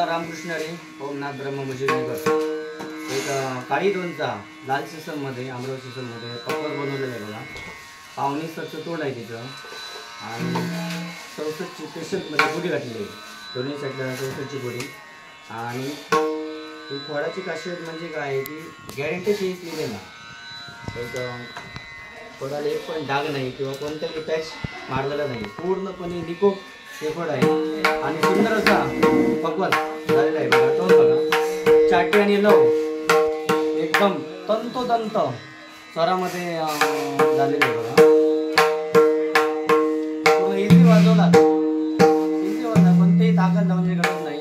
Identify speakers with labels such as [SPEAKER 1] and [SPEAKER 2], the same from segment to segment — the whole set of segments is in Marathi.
[SPEAKER 1] नमस्कार रामकृष्ण हरी. ओम नाथ ब्रह्म मुजिबनगर. एक काळी दोनचा लाल सीसममध्ये अमरावती सीसममध्ये पक्कर बनवलेलं आहे बघा. पावणी स्वच्छ तोड आहे तिथं आणि 64ची स्पेशलमध्ये पुडी घातलेली आहे. दोन्ही साईडला 64ची पुडी. आणि ती खोडाची खासियत म्हणजे काय आहे की गॅरंटीची केली ना, एक खोडाला एक पण डाग नाही किंवा कोणत्याही पॅच मारलेला नाही. पूर्णपणे निकोप हे फळ आहे आणि सुंदर असा पक्वास झालेला आहे बघा. तो बघा चाटी आणि लव एकदम तंतोतंत स्वरामध्ये झालेलं आहे बघा. पूर्ण इझी वाजवला कोणतेही ताकद लावण्याची गरज नाही.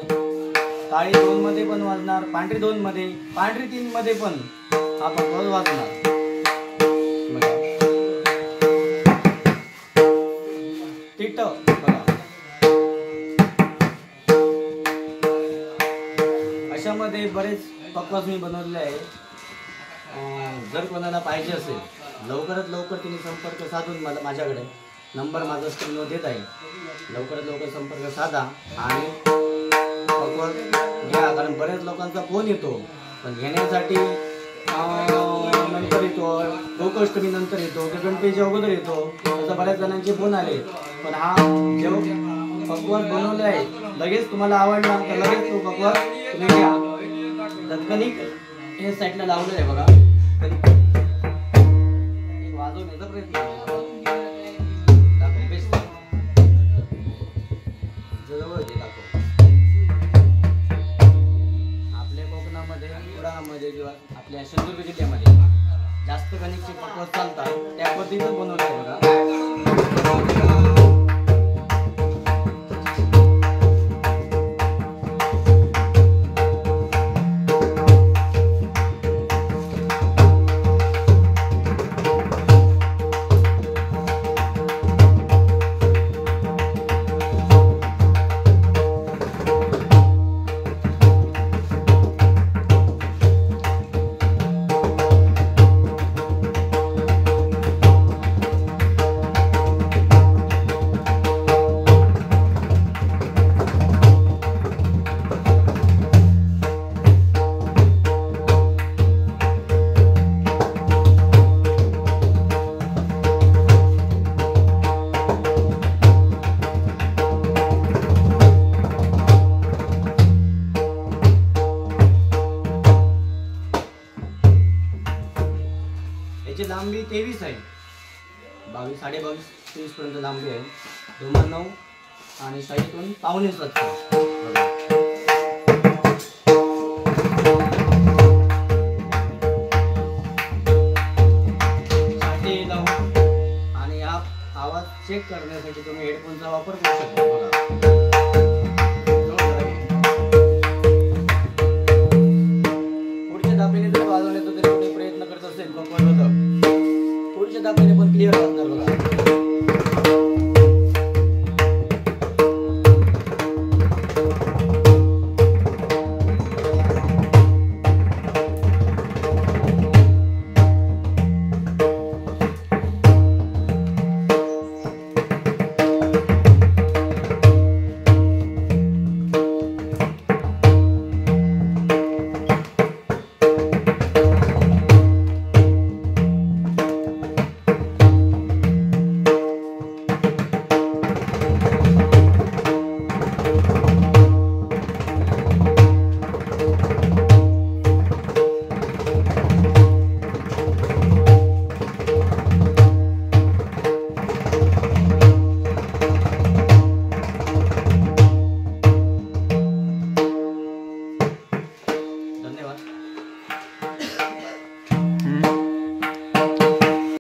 [SPEAKER 1] काळी 2 मध्ये पण वाजणार, पांढरी 2 मध्ये, पांढरी 3 मध्ये पण हा पक्वास वाजणार. तिट बघा अशामध्ये बरेच पक्वास मी बनवलेले आहे. जर कोणाला पाहिजे असेल लवकरात लवकर तुम्ही संपर्क साधून मला माझ्याकडे नंबर माझा स्क्रीनवर देत आहे. लवकरात लवकर संपर्क साधा आणि पक्वास घ्या. कारण बऱ्याच लोकांचा फोन येतो पण घेण्यासाठी नंतर येतो, गोकुष्टमी नंतर येतो, गणपतीच्या अगोदर येतो, असं बऱ्याच जणांचे फोन आले. पण हा जेव्हा पक्वास बनवले आहे लगेच तुम्हाला आवडला तर लगेच तो पक्वास तुम्ही घ्या. तत्कालिक हे साईडला लावलं आहे बघा. एक वाजवण्याचा प्रयत्न जवळ दाखव. आपल्या कोकणामध्ये कुडामध्ये किंवा आपल्या सिंधुदुर्ग जिल्ह्यामध्ये जास्त कणिकचे पक्वास चालतात त्या पद्धतीनं बनवलं आहे बघा. याची लांबी 23 आहे. 22, 22.5, 23 पर्यंत लांबी आहे. धुमन 9 आणि साईडून पावणे 7. आणि हा आवाज चेक करण्यासाठी तुम्ही हेडफोनचा वापर करू शकता.